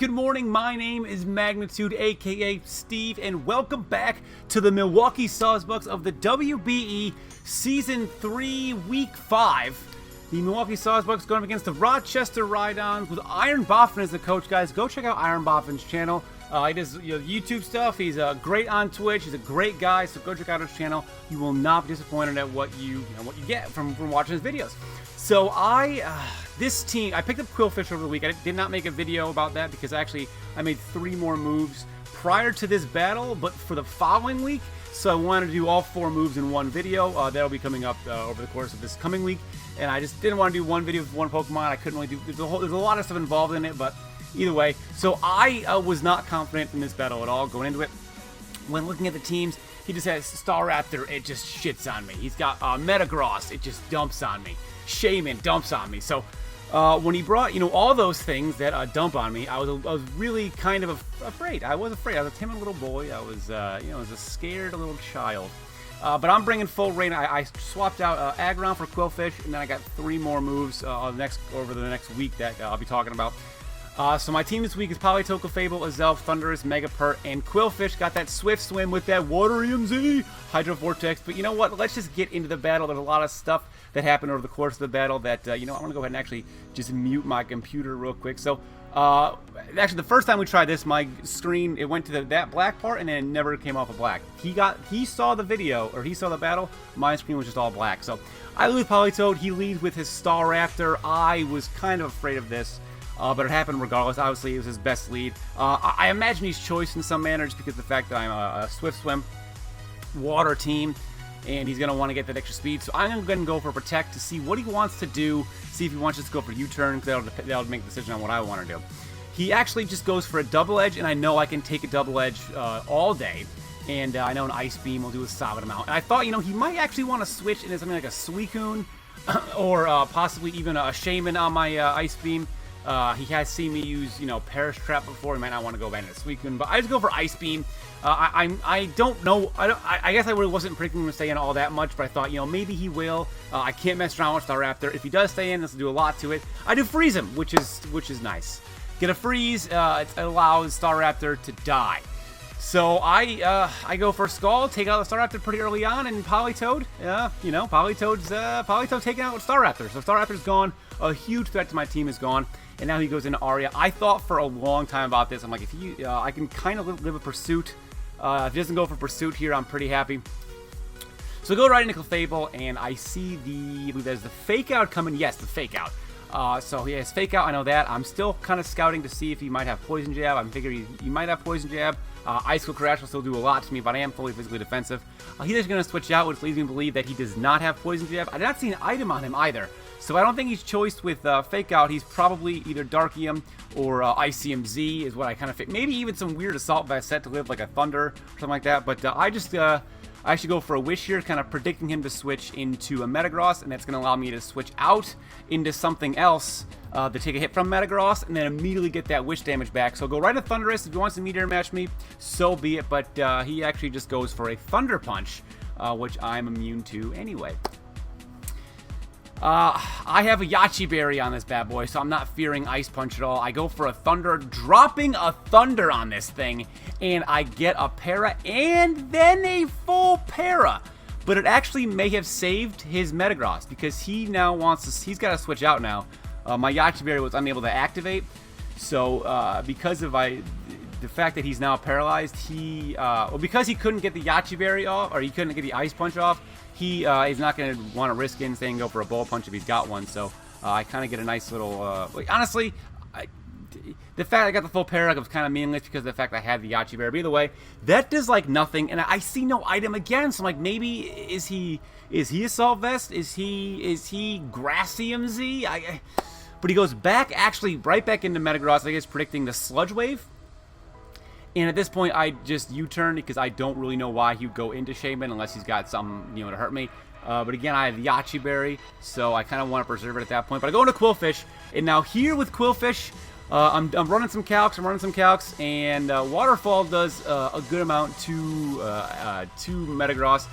good morning. My name is Magnitude, aka Steve, and welcome back to the Milwaukee Sawsbucks of the WBE Season 3, Week 5. The Milwaukee Sawsbucks going up against the Rochester Rhydons with IronBoffin as the coach, guys. Go check out IronBoffin's channel. He does YouTube stuff. He's great on Twitch. He's a great guy, so go check out his channel. You will not be disappointed at what you get from watching his videos. So this team, I picked up Qwilfish over the week. I did not make a video about that because I made 3 more moves prior to this battle, but for the following week. So I wanted to do all 4 moves in one video. That'll be coming up over the course of this coming week. And I just didn't want to do one video with one Pokemon. I couldn't really do. There's a lot of stuff involved in it, but either way. So I was not confident in this battle at all going into it. When looking at the teams, he just has Staraptor. It just shits on me. He's got Metagross. It just dumps on me. Shaman dumps on me. So when he brought all those things that dump on me, I was really kind of afraid. I was afraid. I was a timid little boy. I was I was a scared little child. But I'm bringing full rain. I swapped out Aggron for Qwilfish, and then I got 3 more moves over the next week that I'll be talking about. So my team this week is Politoed, Clefable, Azelf, Thundurus, Megapert, and Qwilfish. Got that Swift Swim with that Water EMZ, Hydro Vortex. But you know what? Let's just get into the battle. There's a lot of stuff that happened over the course of the battle that, I'm going to go ahead and actually just mute my computer real quick. So, actually, the first time we tried this, my screen, it went to that black part, and then it never came off of black. He saw the video, or he saw the battle, my screen was just all black. So, I lose Politoed. He leads with his Staraptor. I was kind of afraid of this. But it happened regardless. Obviously, it was his best lead. I imagine he's choice in some manner just because of the fact that I'm a Swift Swim water team, and he's going to want to get that extra speed. So I'm going to go for Protect to see what he wants to do, see if he wants to just go for U-turn, because that'll make a decision on what I want to do. He actually just goes for a Double Edge, and I know I can take a Double Edge all day. And I know an Ice Beam will do a solid amount. And I thought, he might actually want to switch into something like a Suicune or possibly even a Shaman on my Ice Beam. He has seen me use, Perish Trap before. He might not want to go back into Suicune, but I just go for Ice Beam. I don't know. I guess I really wasn't predicting him to stay in all that much, but I thought, maybe he will. I can't mess around with Staraptor. If he does stay in, this will do a lot to it. I do freeze him, which is nice. Get a freeze. It allows Staraptor to die. So I go for Skull, take out the Staraptor pretty early on, and Politoed, Politoed's taking out Staraptor. So Staraptor's gone. A huge threat to my team is gone. And now he goes into Aria. I thought for a long time about this. I'm like, I can kind of live a Pursuit. If he doesn't go for Pursuit here, I'm pretty happy. So I go right into Clefable, and I see there's the Fake Out coming. Yes, the Fake Out. So he has Fake Out. I know that. I'm still kind of scouting to see if he might have Poison Jab. I'm figuring he might have Poison Jab. Ice Cold Crash will still do a lot to me, but I am fully physically defensive. He's just going to switch out, which leads me to believe that he does not have Poison Jab. I did not see an item on him either. So I don't think he's choiced with Fake Out. He's probably either Darkium or ICMZ is what I kind of fit. Maybe even some weird Assault Vest set to live like a Thunder or something like that. But I should go for a Wish here, kind of predicting him to switch into a Metagross, and that's going to allow me to switch out into something else to take a hit from Metagross, and then immediately get that Wish damage back. So go right to Thundurus. If he wants to Meteor Match me, so be it. But he actually just goes for a Thunder Punch, which I'm immune to anyway. I have a Yachi Berry on this bad boy, so I'm not fearing Ice Punch at all. I go for a Thunder, dropping a Thunder on this thing, and I get a Para and then a full Para. But it actually may have saved his Metagross because he now he's got to switch out now. My Yachi Berry was unable to activate, so because of the fact that he's now paralyzed, because he couldn't get the Yachi Berry off, or he couldn't get the Ice Punch off, he is not going to want to risk it and stay and go for a Ball Punch if he's got one. So I kind of get a nice little, honestly, the fact I got the full Para was kind of meaningless because of the fact I had the Yachi Berry. But either way, that does like nothing, and I see no item again. So I'm like, maybe is he Assault Vest? Is he Grassium Z? But he goes back, actually, right back into Metagross. I guess predicting the Sludge Wave. And at this point, I just U-turn because I don't really know why he would go into Shaman unless he's got something, to hurt me. But again, I have the Yachi Berry, so I kind of want to preserve it at that point. But I go into Qwilfish, and now here with Qwilfish, I'm running some calcs, and Waterfall does a good amount to Metagross.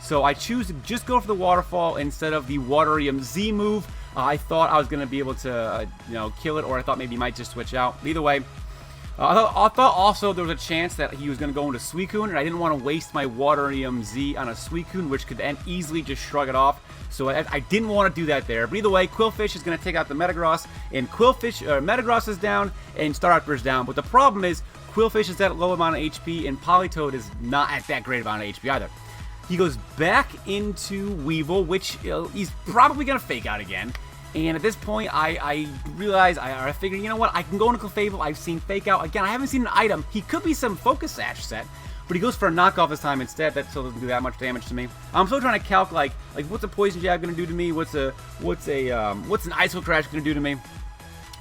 So I choose to just go for the Waterfall instead of the Waterium Z move. I thought I was going to be able to, kill it, or I thought maybe he might just switch out. Either way, I thought also there was a chance that he was going to go into Suicune, and I didn't want to waste my Waterium Z on a Suicune, which could then easily just shrug it off. So I didn't want to do that there. But either way, Qwilfish is going to take out the Metagross, and Metagross is down, and Staraptor is down. But the problem is, Qwilfish is at a low amount of HP, and Politoed is not at that great amount of HP either. He goes back into Weevil, which he's probably going to fake out again. And at this point, I realize, I figured, you know what, I can go into Clefable. I've seen Fake Out. Again, I haven't seen an item. He could be some Focus Sash set, but he goes for a knockoff this time instead. That still doesn't do that much damage to me. I'm still trying to calculate, like what's a Poison Jab going to do to me? What's an Iso Crash going to do to me?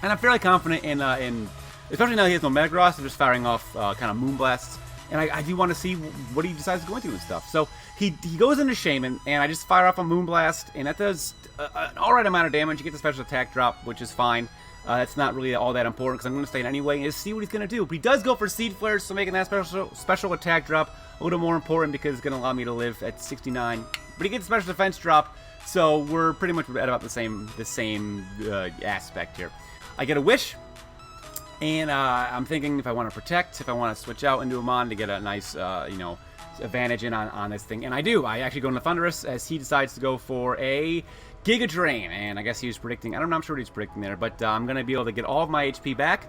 And I'm fairly confident in especially now he has no Metagross. I'm just firing off kind of Moonblasts. And I do want to see what he decides to go into and stuff. So he goes into Shaman, and I just fire off a Moonblast, and that does an alright amount of damage. You get the special attack drop, which is fine. That's not really all that important because I'm going to stay in anyway and see what he's going to do. But he does go for Seed Flares, so making that special attack drop a little more important because it's going to allow me to live at 69. But he gets special defense drop, so we're pretty much at about the same aspect here. I get a Wish. And I'm thinking if I want to protect, if I want to switch out into a Mon to get a nice, advantage in on this thing. And I do. I actually go into Thundurus as he decides to go for a Giga Drain. And I guess he was predicting, I'm not sure what he's predicting there, but I'm going to be able to get all of my HP back.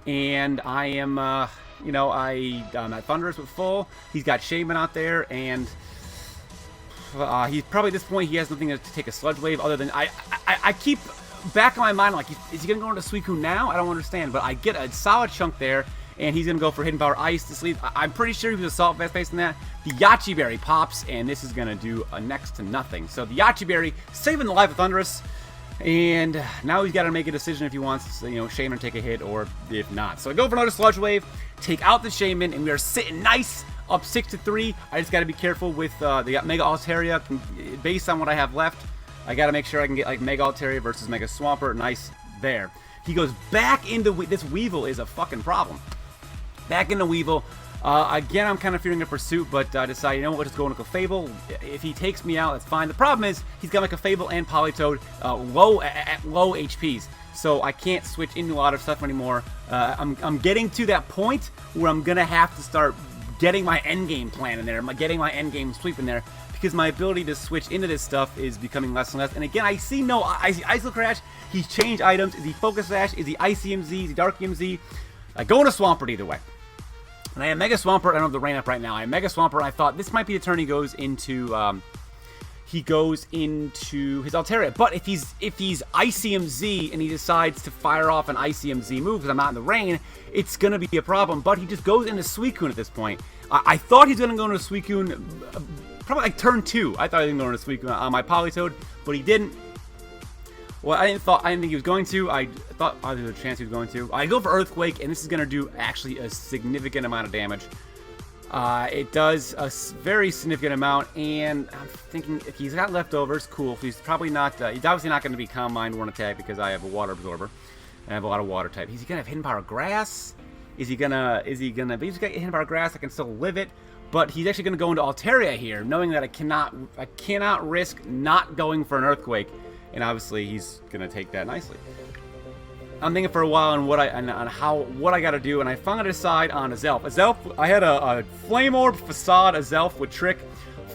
And I am, I'm at Thundurus with full. He's got Shaman out there, and he's probably at this point, he has nothing to take a Sludge Wave other than, I keep back in my mind, like, is he going to go into Suicune now? I don't understand, but I get a solid chunk there, and he's going to go for Hidden Power Ice to sleep. I'm pretty sure he was Assault Vest based on that. The Yachi Berry pops, and this is going to do next to nothing. So the Yachi Berry saving the life of Thundurus, and now he's got to make a decision if he wants, Shaman to take a hit or if not. So I go for another Sludge Wave, take out the Shaman, and we are sitting nice up 6-3. I just got to be careful with the Mega Altaria based on what I have left. I gotta make sure I can get like Mega Altaria versus Mega Swampert. Nice there. He goes back into this Weevil is a fucking problem. Back into Weevil. Again, I'm kind of fearing a pursuit, but I decide, you know what, let's go into Clefable. If he takes me out, that's fine. The problem is he's got like Clefable and Politoed at low HPs, so I can't switch into a lot of stuff anymore. I'm getting to that point where I'm gonna have to start getting my endgame plan in there, getting my endgame sweep in there, because my ability to switch into this stuff is becoming less and less. And again, I see Iso Crash. He's changed items. Is he Focus Sash? Is he Icy MZ? Is he Dark MZ? I go into Swampert either way. And I have Mega Swampert. I don't have the rain up right now. I have Mega Swampert, and I thought this might be the turn he goes into his Altaria. But if he's Icy MZ and he decides to fire off an Icy MZ move because I'm not in the rain, it's gonna be a problem. But he just goes into Suicune at this point. I thought he's gonna go into Suicune probably like turn 2. I thought he was going to Suicune on my Politoed, but he didn't. Well, I didn't think he was going to. I thought there was a chance he was going to. I go for Earthquake, and this is going to do actually a significant amount of damage. It does a very significant amount, and I'm thinking if he's got leftovers, cool. He's probably not. He's obviously not going to be Calm Mind 1 attack because I have a Water Absorber, and I have a lot of Water type. Is he going to have Hidden Power Grass? Is he gonna? But he's got Hidden Power Grass. I can still live it. But he's actually going to go into Altaria here, knowing that I cannot risk not going for an Earthquake, and obviously he's going to take that nicely. I'm thinking for a while on what I got to do, and I finally decide on a Zelf. I had a Flame Orb, Facade, a Zelf with Trick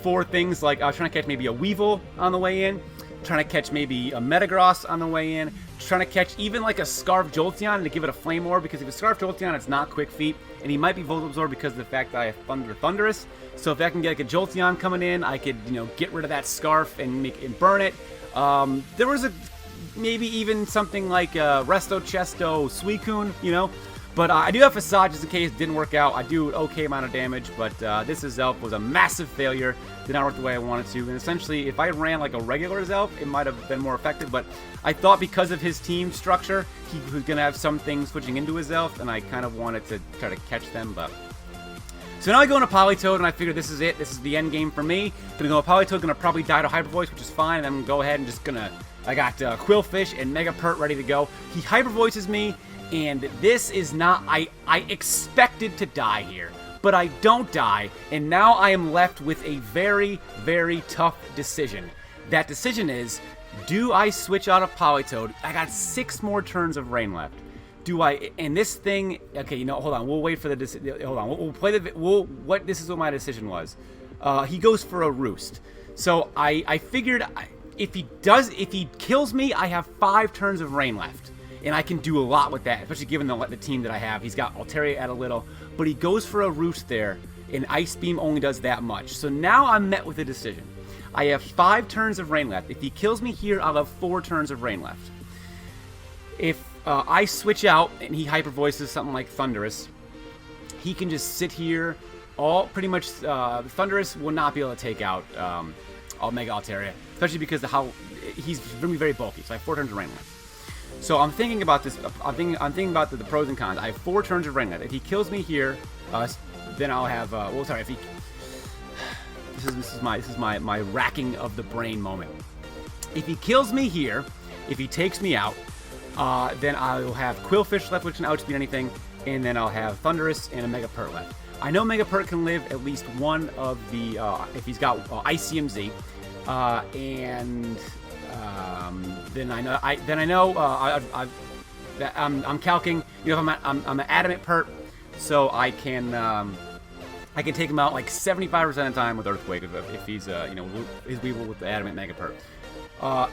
for things like I was trying to catch maybe a Weevil on the way in, trying to catch maybe a Metagross on the way in, trying to catch even like a Scarf Jolteon to give it a Flame Orb, because if it's Scarf Jolteon, it's not Quick Feet, and he might be Volt Absorb because of the fact that I have Thundurus. So if I can get like a Jolteon coming in, I could get rid of that Scarf and burn it. There was maybe even something like Resto Chesto Suicune, But I do have Facade just in case it didn't work out. I do an okay amount of damage, but this Zelf was a massive failure. Did not work the way I wanted to. And essentially, if I ran like a regular Zelf, it might have been more effective. But I thought because of his team structure, he was going to have some things switching into his Zelf, and I kind of wanted to try to catch them. But so now I go into Politoed, and I figure this is it. This is the end game for me. Gonna go Politoed, gonna probably die to Hyper Voice, which is fine. And I'm gonna go ahead and just gonna. I got Qwilfish and Mega Pert ready to go. He Hyper Voices me. And this is not, I expected to die here, but I don't die, and now I am left with a very, very tough decision. That decision is, do I switch out of Politoed? I got 6 more turns of rain left. do I, and this thing, okay, you know, hold on, we'll wait for the, hold on, we'll play the, this is what my decision was. He goes for a roost. So I figured if he kills me, I have 5 turns of rain left. And I can do a lot with that, especially given the team that I have. He's got Altaria at a little, but he goes for a roost there, and Ice Beam only does that much. So now I'm met with a decision. I have 5 turns of rain left. If he kills me here, I'll have 4 turns of rain left. If I switch out and he hyper voices something like Thundurus, he can just sit here. Pretty much Thundurus will not be able to take out Mega Altaria, especially because of how he's going to be very bulky. So I have 4 turns of rain left. So I'm thinking about this. I'm thinking about the pros and cons. I have 4 turns of rain left. If he kills me here, then I'll have. Well, sorry. If he, this is my racking of the brain moment. If he kills me here, if he takes me out, then I'll have Quillfish left, which can outspeed anything, and then I'll have Thundurus and a Mega Pert left. I know Mega Pert can live at least one of the if he's got ICMZ, and then I know I'm calcing. You know, I'm an Adamant Pert, so I can take him out like 75% of the time with Earthquake if he's you know, his Weevil with the Adamant Mega Pert.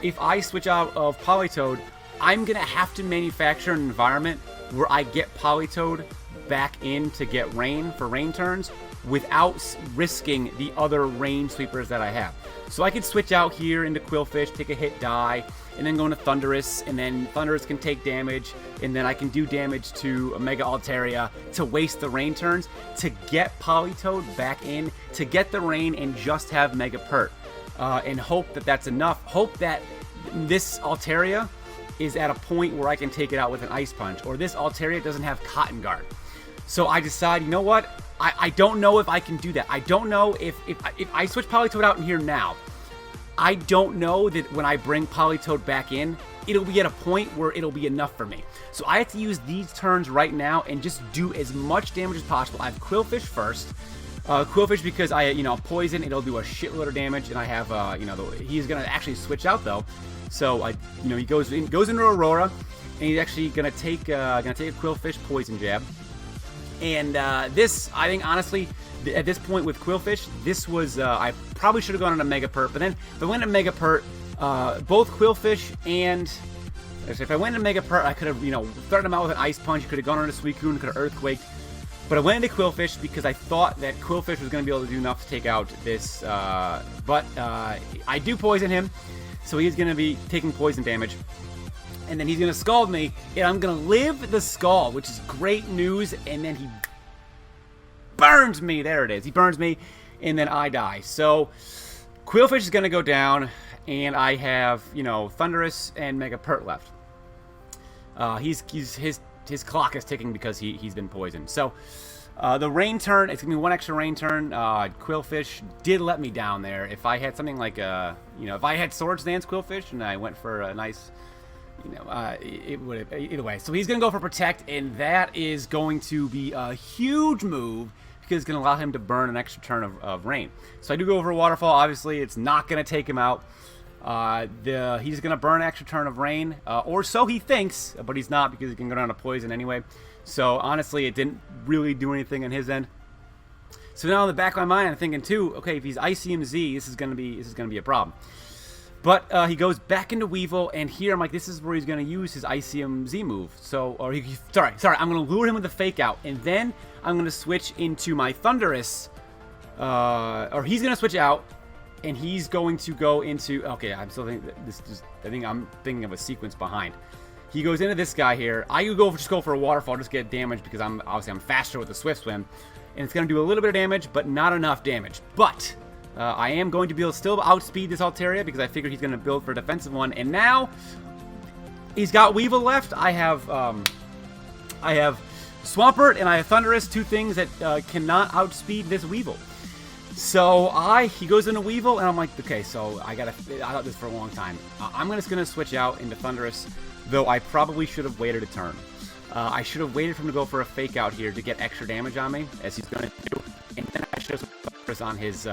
If I switch out of Politoed, I'm gonna have to manufacture an environment where I get Politoed back in to get rain for rain turns without risking the other rain sweepers that I have. So I could switch out here into Quillfish, take a hit, die, and then go into Thundurus, and then Thundurus can take damage, and then I can do damage to Mega Altaria to waste the rain turns to get Politoed back in, to get the rain and just have Mega Pert. And hope that that's enough. Hope that this Altaria is at a point where I can take it out with an Ice Punch, or this Altaria doesn't have Cotton Guard. So I decide, you know what? I don't know if I can do that. I don't know if I switch Politoed out in here now, I don't know that when I bring Politoed back in, it'll be at a point where it'll be enough for me. So I have to use these turns right now and just do as much damage as possible. I have Quillfish first. Quillfish because poison, it'll do a shitload of damage, and I have he's gonna actually switch out though. So he goes into Aurora, and he's actually gonna take a Quillfish poison jab. And this, I think, honestly, at this point with Quillfish, this was, I probably should have gone on a Mega Pert, but then if I went to Mega Pert, both Quillfish and, if I went into Mega Pert, I could have, started him out with an Ice Punch, could have gone on a Suicune, could have Earthquaked, but I went into Quillfish because I thought that Quillfish was going to be able to do enough to take out this, but I do poison him, so he's going to be taking poison damage. And then he's going to Scald me, and I'm going to live the Scald, which is great news, and then he burns me. There it is. He burns me, and then I die. So Quillfish is going to go down, and I have, Thundurus and Mega Pert left. His clock is ticking because he's been poisoned. So the rain turn, it's going to be one extra rain turn. Quillfish did let me down there. If I had something like, if I had Swords Dance Quillfish, and I went for a nice... it would have, either way. So he's going to go for Protect, and that is going to be a huge move because it's going to allow him to burn an extra turn of rain. So I do go for a Waterfall. Obviously, it's not going to take him out. He's going to burn an extra turn of rain, or so he thinks, but he's not because he can go down to Poison anyway. So honestly, it didn't really do anything on his end. So now in the back of my mind, I'm thinking too, okay, if he's ICMZ, this is going to be a problem. But he goes back into Weevil, and here I'm like, this is where he's going to use his ICMZ move. So, sorry, I'm going to lure him with the Fake Out, and then I'm going to switch into my Thundurus, or he's going to switch out, and he's going to go into, okay, I'm still thinking, I'm thinking of a sequence behind. He goes into this guy here. I could just go for a Waterfall, just get damage, because I'm faster with the Swift Swim, and it's going to do a little bit of damage, but not enough damage. But... I am going to be able to still outspeed this Altaria because I figured he's going to build for a defensive one. And now he's got Weevil left. I have Swampert and I have Thundurus, two things that cannot outspeed this Weevil. So he goes into Weevil, and I'm like, okay, so I thought this for a long time. I'm just going to switch out into Thundurus, though I probably should have waited a turn. I should have waited for him to go for a Fake Out here to get extra damage on me, as he's going to do. And then I should have on his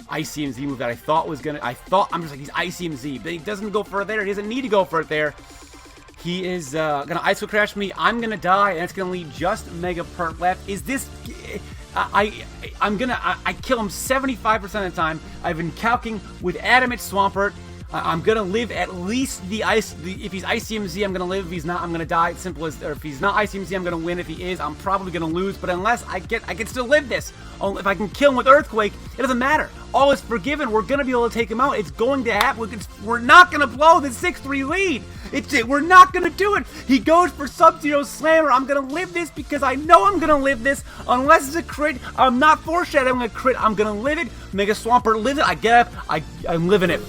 ICMZ move that I'm just like, he's ICMZ, but he doesn't go for it there. He doesn't need to go for it there. He is gonna Ice Quick Crash me. I'm gonna die, and it's gonna leave just Mega Perk left. Is this... I kill him 75% of the time. I've been calcing with Adamant Swampert. I'm gonna live at least the ice. If he's ICMZ, I'm gonna live. If he's not, I'm gonna die. It's simple as. Or if he's not ICMZ, I'm gonna win. If he is, I'm probably gonna lose. But unless I can still live this. If I can kill him with Earthquake, it doesn't matter. All is forgiven. We're gonna be able to take him out. It's going to happen. We're not gonna blow the 6-3 lead. We're not gonna do it. He goes for Sub-Zero Slammer. I'm gonna live this because I know I'm gonna live this. Unless it's a crit, I'm not foreshadowing a crit. I'm gonna live it. Mega Swampert live it. I get up. I'm living it.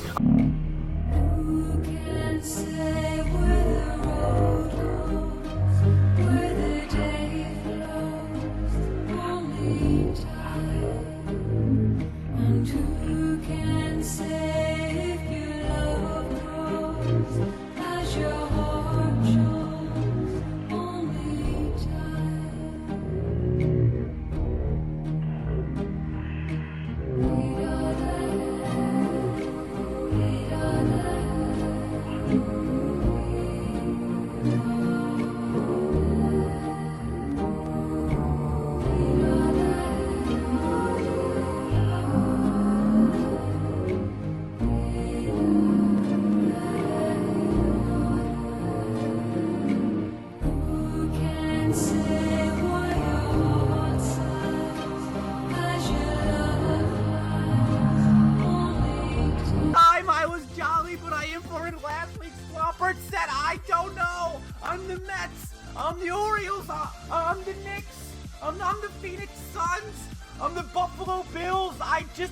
I'm the Mets. I'm the Orioles. I'm the Knicks. I'm the Phoenix Suns. I'm the Buffalo Bills.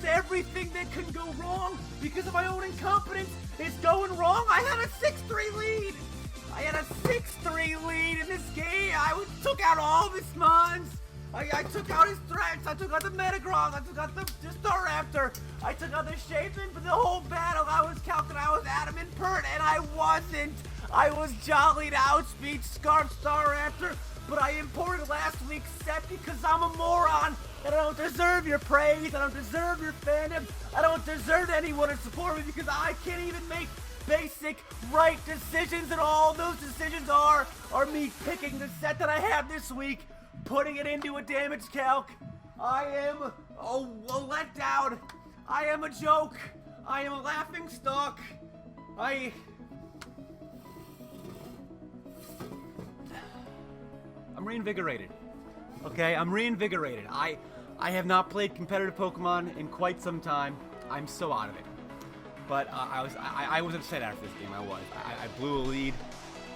Everything that can go wrong because of my own incompetence is going wrong. I had a 6-3 lead. I had a 6-3 lead in this game. I took out all the Smons. I took out his threats. I took out the Metagross. I took out the Staraptor. I took out the Shapen. For the whole battle, I was calculating. I was adamant pert, and I wasn't. I was jolly to outspeed Scarf Staraptor, but I imported last week's set because I'm a moron, and I don't deserve your praise. I don't deserve your fandom. I don't deserve anyone to support me because I can't even make basic right decisions, and all those decisions are me picking the set that I have this week, putting it into a damage calc. I am a letdown. I am a joke. I am a laughing stock. I'm reinvigorated. Okay, I'm reinvigorated. I have not played competitive Pokemon in quite some time. I'm so out of it. But I was upset after this game. I blew a lead.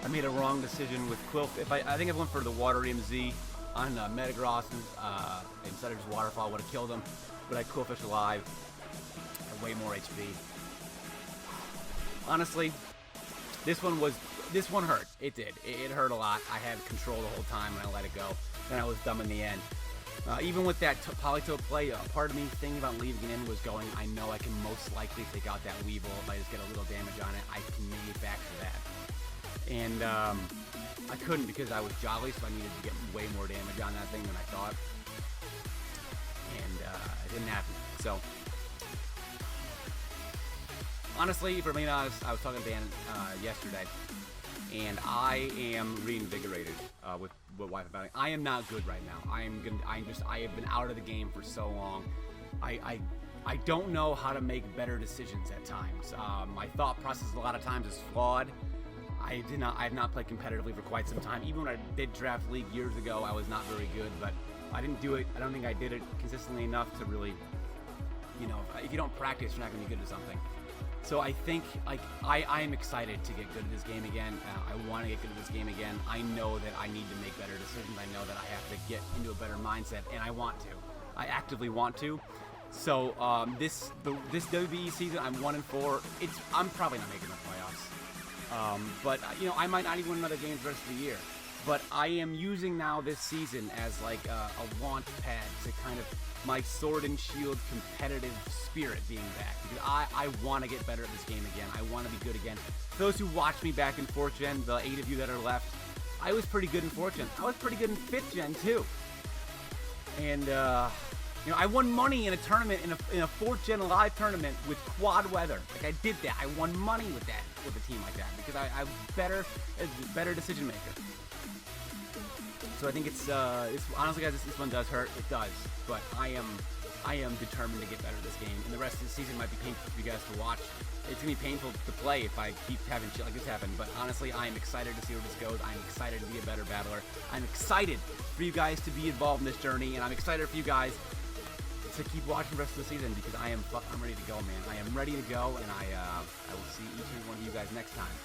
I made a wrong decision with Qwilfish. I think I went for the Water EMZ on Metagross instead of just Waterfall. Would have killed him, but I Qwilfish alive. Had way more HP. Honestly, this one hurt. It did. It hurt a lot. I had control the whole time and I let it go. And I was dumb in the end. Even with that Politoed play, part of me thinking about leaving it in was going, I know I can most likely take out that Weevil if I just get a little damage on it. I can manufacture that. And I couldn't because I was jolly, so I needed to get way more damage on that thing than I thought. And it didn't happen. So, honestly, for being honest, I was talking to Dan yesterday, and I am reinvigorated with WiFi Battling. I am not good right now. I have been out of the game for so long. I don't know how to make better decisions at times. My thought process a lot of times is flawed. I have not played competitively for quite some time. Even when I did Draft League years ago, I was not very good, but I didn't do it. I don't think I did it consistently enough to really, if you don't practice, you're not going to be good at something. So I think, I am excited to get good at this game again. I want to get good at this game again. I know that I need to make better decisions. I know that I have to get into a better mindset, and I want to. I actively want to. So this WBE season, I'm 1-4. I'm probably not making the playoffs. But I might not even win another game the rest of the year. But I am using now this season as like a launch pad to kind of my Sword and Shield competitive spirit being back, because I want to get better at this game again. I want to be good again. For those who watched me back in 4th Gen, the 8 of you that are left, I was pretty good in 4th Gen. I was pretty good in 5th Gen too. And You know, I won money in a tournament, in a 4th Gen live tournament with quad weather. Like, I did that. I won money with that, with a team like that, because I was better decision maker. So I think it's honestly, guys, this one does hurt. It does, but I am determined to get better at this game, and the rest of the season might be painful for you guys to watch. It's gonna be painful to play if I keep having shit like this happen, but honestly, I am excited to see where this goes. I'm excited to be a better battler. I'm excited for you guys to be involved in this journey, and I'm excited for you guys to keep watching the rest of the season, because I'm ready to go, man. I am ready to go, and I will see each and every one of you guys next time.